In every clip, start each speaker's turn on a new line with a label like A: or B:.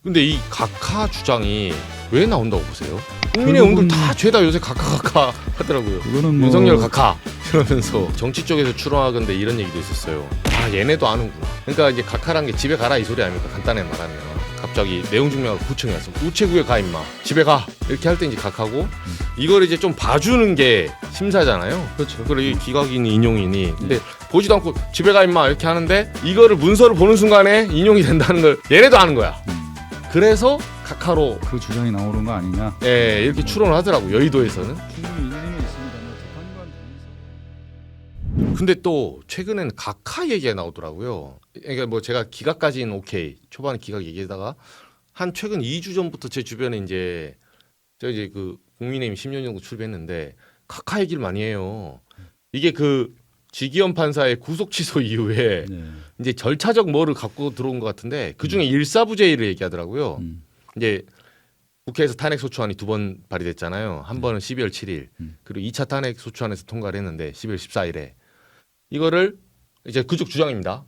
A: 근데 이 각하 주장이 왜 나온다고 보세요? 국민의 의원들 다 죄다 요새 각하 하더라고요.
B: 그거는
A: 윤석열 각하 이러면서 정치 쪽에서 추론하건데 이런 얘기도 있었어요. 아 얘네도 아는구나. 그러니까 이제 각하란 게 집에 가라 이 소리 아닙니까? 간단히 말하면 갑자기 내용 증명을 구청에 와서 우체국에 가 임마 집에 가 이렇게 할 때 이제 각하고 이걸 이제 좀 봐주는 게 심사잖아요.
B: 그렇죠.
A: 그리고 기각이니 인용이니 근데 보지도 않고 집에 가 임마 이렇게 하는데 이거를 문서를 보는 순간에 인용이 된다는 걸 얘네도 아는 거야. 그래서 각하로
B: 그 주장이 나오는 거 아니냐?
A: 예 이렇게 추론을 하더라고 여의도에서는.
B: 충분히 일리는 있습니다. 재판관 중에서.
A: 근데 또 최근엔 각하 얘기가 나오더라고요. 그러니까 뭐 제가 기각까지는 오케이 초반에 기각 얘기하다가 한 최근 2주 전부터 제 주변에 이제 저 이제 그 국민의힘 10년 정도 출입했는데 각하 얘기를 많이 해요. 이게 그 지기현 판사의 구속 취소 이후에
B: 네.
A: 이제 절차적 뭐를 갖고 들어온 것 같은데 그 중에 일사부재의를 얘기하더라고요. 이제 국회에서 탄핵소추안이 2번 발의됐잖아요. 한 번은 12월 7일 그리고 2차 탄핵소추안에서 통과를 했는데 12월 14일에 이거를 이제 그쪽 주장입니다.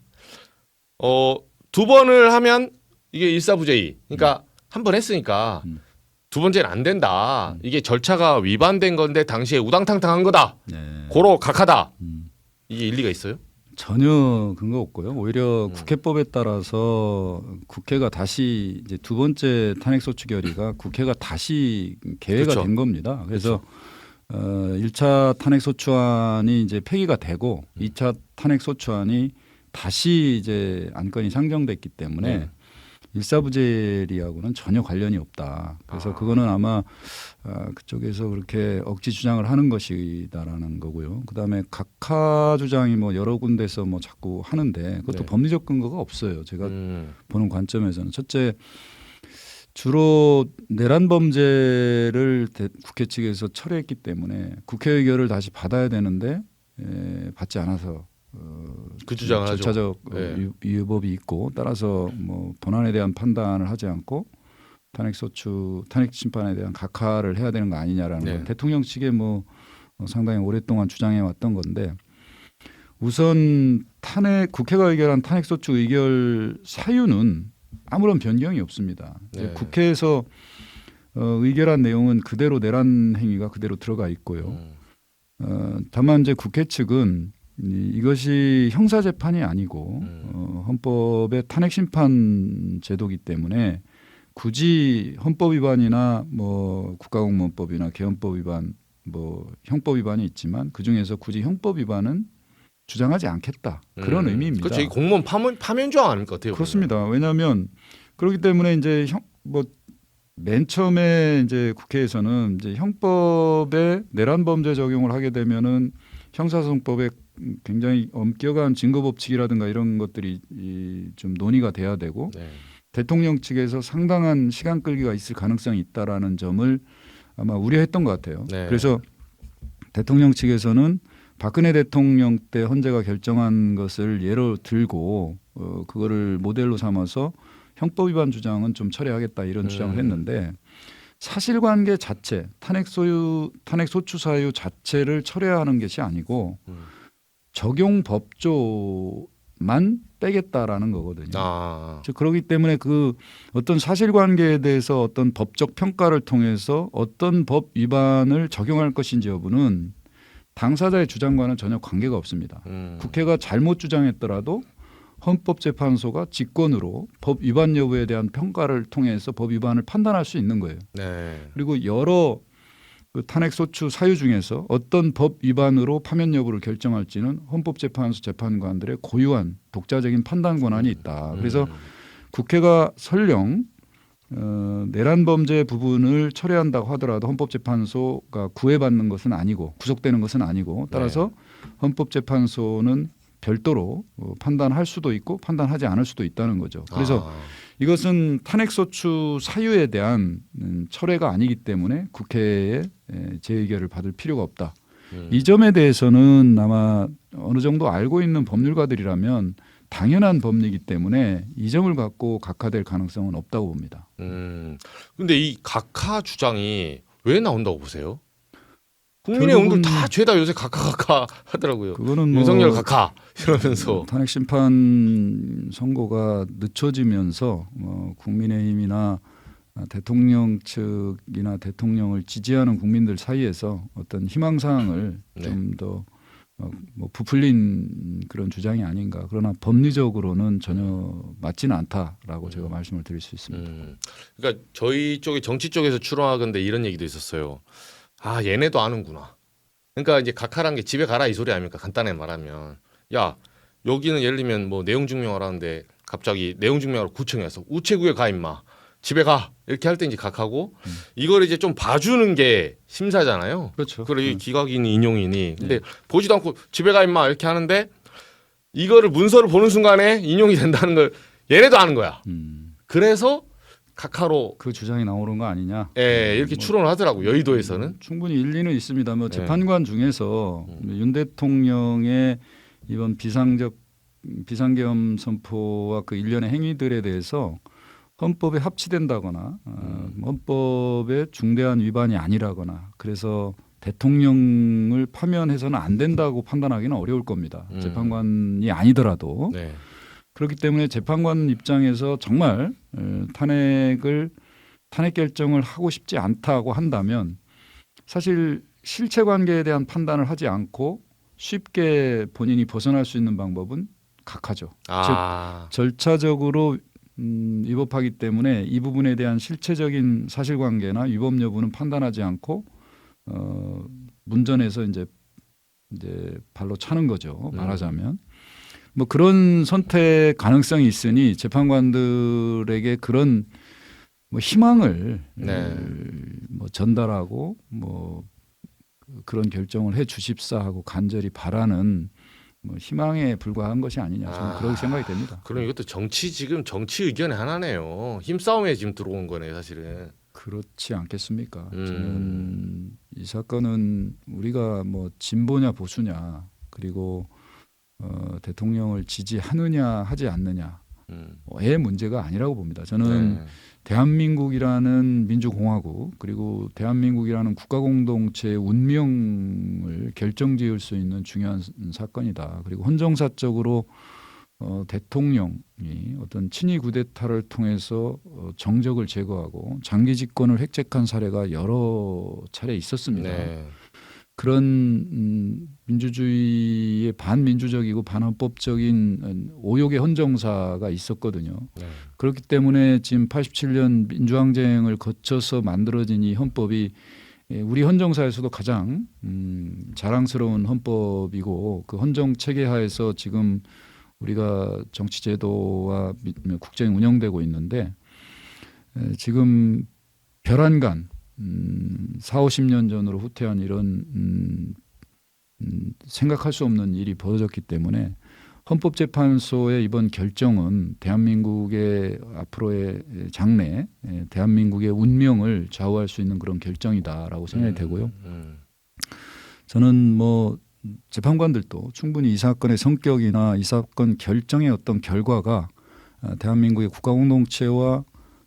A: 2번을 하면 이게 일사부재의. 그러니까 한 번 했으니까 두 번째는 안 된다. 이게 절차가 위반된 건데 당시에 우당탕탕한 거다.
B: 네.
A: 고로 각하다. 이게 일리가 있어요?
B: 전혀 근거 없고요. 오히려 국회법에 따라서 국회가 다시 이제 두 번째 탄핵소추 결의가 국회가 다시 개회가
A: 그렇죠.
B: 된 겁니다. 그래서 1차 탄핵소추안이 이제 폐기가 되고 2차 탄핵소추안이 다시 이제 안건이 상정됐기 때문에 일사부재리하고는 전혀 관련이 없다. 그래서 그거는 아마 그쪽에서 그렇게 억지 주장을 하는 것이다라는 거고요. 그다음에 각하 주장이 뭐 여러 군데서 뭐 자꾸 하는데 그것도
A: 네.
B: 법리적 근거가 없어요. 제가 보는 관점에서는 첫째 주로 내란 범죄를 국회 측에서 철회했기 때문에 국회 의결을 다시 받아야 되는데 받지 않아서
A: 그 주장을 하죠.
B: 절차적
A: 네.
B: 위법이 있고 따라서 뭐 본안에 대한 판단을 하지 않고 탄핵 심판에 대한 각하를 해야 되는 거 아니냐라는
A: 네.
B: 건 대통령 측에 뭐 상당히 오랫동안 주장해 왔던 건데 우선 국회가 의결한 탄핵소추 의결 사유는 아무런 변경이 없습니다.
A: 네.
B: 국회에서 의결한 내용은 그대로 내란 행위가 그대로 들어가 있고요. 다만 이제 국회 측은 이것이 형사 재판이 아니고 헌법의 탄핵 심판 제도이기 때문에 굳이 헌법 위반이나 뭐 국가공무원법이나 개헌법 위반, 뭐 형법 위반이 있지만 그 중에서 굳이 형법 위반은 주장하지 않겠다 그런 의미입니다.
A: 그렇죠. 이 공무원 파면 조항 아닙니까? 어때요?
B: 그렇습니다. 왜냐하면 그렇기 때문에 이제 맨 처음에 이제 국회에서는 이제 형법에 내란 범죄 적용을 하게 되면은 형사소송법에 굉장히 엄격한 증거 법칙이라든가 이런 것들이 좀 논의가 돼야 되고
A: 네.
B: 대통령 측에서 상당한 시간 끌기가 있을 가능성이 있다라는 점을 아마 우려했던 것 같아요.
A: 네.
B: 그래서 대통령 측에서는 박근혜 대통령 때 헌재가 결정한 것을 예로 들고 그거를 모델로 삼아서 형법 위반 주장은 좀 철회하겠다 이런 주장을 했는데 사실관계 자체 탄핵 소추 사유 자체를 철회하는 것이 아니고 적용 법조만 빼겠다라는 거거든요. 즉 그렇기 때문에 그 어떤 사실관계에 대해서 어떤 법적 평가를 통해서 어떤 법 위반을 적용할 것인지 여부는 당사자의 주장과는 전혀 관계가 없습니다. 국회가 잘못 주장했더라도 헌법재판소가 직권으로 법 위반 여부에 대한 평가를 통해서 법 위반을 판단할 수 있는 거예요.
A: 네.
B: 그리고 여러 그 탄핵소추 사유 중에서 어떤 법 위반으로 파면 여부를 결정할지는 헌법재판소 재판관들의 고유한 독자적인 판단 권한이 있다. 그래서 국회가 설령 내란 범죄 부분을 철회한다고 하더라도 헌법재판소가 구애받는 것은 아니고 구속되는 것은 아니고 따라서 헌법재판소는 별도로 판단할 수도 있고 판단하지 않을 수도 있다는 거죠. 그래서 이것은 탄핵소추 사유에 대한 철회가 아니기 때문에 국회의 재의결을 받을 필요가 없다. 이 점에 대해서는 아마 어느 정도 알고 있는 법률가들이라면 당연한 법리이기 때문에 이 점을 갖고 각하될 가능성은 없다고 봅니다.
A: 근데 이 각하 주장이 왜 나온다고 보세요? 국민의힘들
B: 결국은-
A: 다 죄다 요새 각하 하더라고요.
B: 그거는 뭐
A: 윤석열 각하 이러면서
B: 탄핵 심판 선고가 늦춰지면서 국민의힘이나 대통령 측이나 대통령을 지지하는 국민들 사이에서 어떤 희망사항을
A: 네.
B: 좀 더 부풀린 그런 주장이 아닌가. 그러나 법리적으로는 전혀 맞지는 않다라고 제가 말씀을 드릴 수 있습니다.
A: 그러니까 저희 쪽에 정치 쪽에서 추론하건데 이런 얘기도 있었어요. 아 얘네도 아는구나. 그러니까 이제 각하란 게 집에 가라 이 소리 아닙니까? 간단하게 말하면 야 여기는 예를 들면 뭐 내용 증명을 하는데 갑자기 내용 증명하러 구청에 와서 우체국에 가 임마 집에 가 이렇게 할 때 이제 각하고 이걸 이제 좀 봐주는 게 심사잖아요.
B: 그렇죠.
A: 그래 기각이니 인용이니 근데 보지도 않고 집에 가 임마 이렇게 하는데 이거를 문서를 보는 순간에 인용이 된다는 걸 얘네도 아는 거야. 그래서 각하로
B: 그 주장이 나오는 거 아니냐?
A: 예, 이렇게 추론을 하더라고요. 여의도에서는.
B: 충분히 일리는 있습니다. 뭐
A: 네.
B: 재판관 중에서 윤 대통령의 이번 비상계엄 선포와 그 일련의 행위들에 대해서 헌법에 합치된다거나 헌법에 중대한 위반이 아니라거나 그래서 대통령을 파면해서는 안 된다고 판단하기는 어려울 겁니다. 재판관이 아니더라도.
A: 네.
B: 그렇기 때문에 재판관 입장에서 정말 탄핵 결정을 하고 싶지 않다고 한다면 사실 실체 관계에 대한 판단을 하지 않고 쉽게 본인이 벗어날 수 있는 방법은 각하죠.
A: 아,
B: 절차적으로 위법하기 때문에 이 부분에 대한 실체적인 사실관계나 위법 여부는 판단하지 않고 문전에서 이제 발로 차는 거죠. 말하자면 뭐 그런 선택 가능성이 있으니 재판관들에게 그런 뭐 희망을
A: 네.
B: 뭐 전달하고 뭐 그런 결정을 해 주십사 하고 간절히 바라는 뭐 희망에 불과한 것이 아니냐 저는 그렇게 생각이 됩니다.
A: 그럼 이것도 정치 의견의 하나네요. 힘싸움에 지금 들어온 거네 사실은.
B: 그렇지 않겠습니까? 저는 이 사건은 우리가 뭐 진보냐 보수냐 그리고 대통령을 지지하느냐 하지 않느냐의 문제가 아니라고 봅니다. 저는
A: 네.
B: 대한민국이라는 민주공화국 그리고 대한민국이라는 국가공동체의 운명을 결정지을 수 있는 중요한 사건이다. 그리고 헌정사적으로 대통령이 어떤 친위 구데타를 통해서 정적을 제거하고 장기 집권을 획책한 사례가 여러 차례 있었습니다.
A: 네.
B: 그런 민주주의의 반민주적이고 반헌법적인 오욕의 헌정사가 있었거든요.
A: 네.
B: 그렇기 때문에 지금 87년 민주항쟁을 거쳐서 만들어진 이 헌법이 우리 헌정사에서도 가장 자랑스러운 헌법이고 그 헌정 체계 하에서 지금 우리가 정치 제도와 국정이 운영되고 있는데 지금 별안간 4, 50년 전으로 후퇴한 이런 생각할 수 없는 일이 벌어졌기 때문에 헌법재판소의 이번 결정은 대한민국의 앞으로의 장래, 대한민국의 운명을 좌우할 수 있는 그런 결정이다라고 생각이 되고요. 저는 뭐 재판관들도 충분히 이 사건의 성격이나 이 사건 결정의 어떤 결과가 대한민국의 국가공동체와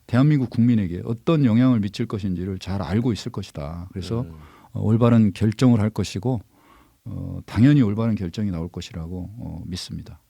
B: 대한민국 국민에게 어떤 영향을 미칠 것인지를 잘 알고 있을 것이다. 그래서 올바른 결정을 할 것이고 당연히 올바른 결정이 나올 것이라고 믿습니다.